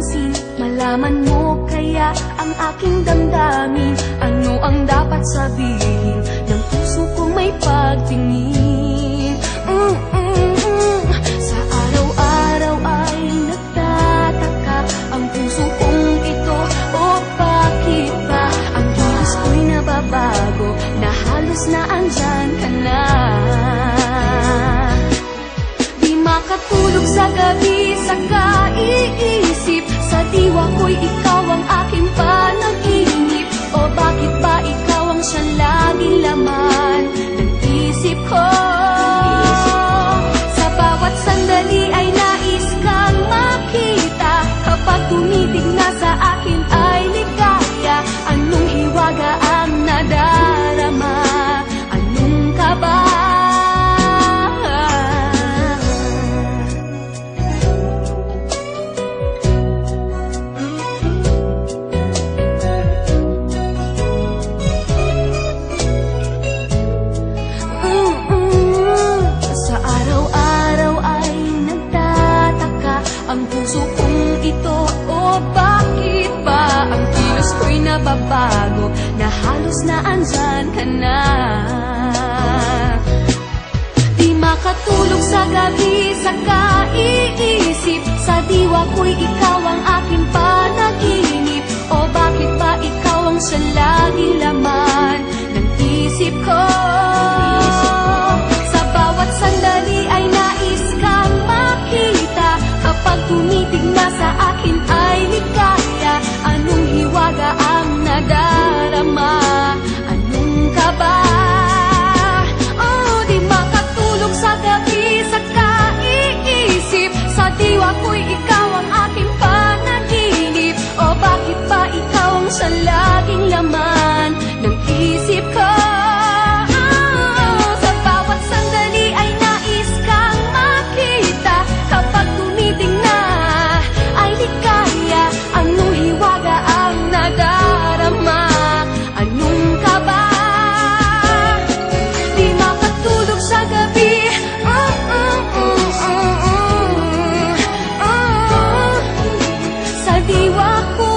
mapansin, malaman mo kaya ang aking damdamin. Ano ang dapat sabihin ng puso kong may pagtingin? Sa araw-araw ay nagtataka ang puso kong ito. O bakit ba ang kilos ko'y nababago, na halos na andyan ka na? Di makatulog sa gabi sa kaiisip, sa diwa ko'y ikaw ang aking panaginip. O bakit ba ikaw ang siyang laging laman ng isip ko? Sa bawat sandali ay nais kang makita, kapag tumitig na sa akin ay ligaya. Anong hiwaga ang nadarama? Anong kaba? Sa araw-araw ay nagtataka ang puso kong ito. O bakit ba ang kilos ko'y nababago, na halos na andyan ka na? Di makatulog sa gabi sa kaiisip, sa diwa ko'y ikaw ang aking panaginip. O bakit ba ikaw ang siyang laging laman ng isip ko? Sa bawat sandali ay nais kang makita, kapag tumitig na sa akin ay ligaya. Anong hiwaga ang nadarama? Anong kaba? Oh, di makatulog sa gabi sa kaiisip, sa diwa ko'y ikaw ang aking panaginip. O bakit ba ikaw ang siyang laging laman ng isip ko? Sa bawat sandali ay nais kang makita, kapag tumiting na ay ligaya. Anong hiwaga ang nadarama? Anong kaba? Di makatulog sa gabi, sa diwa ko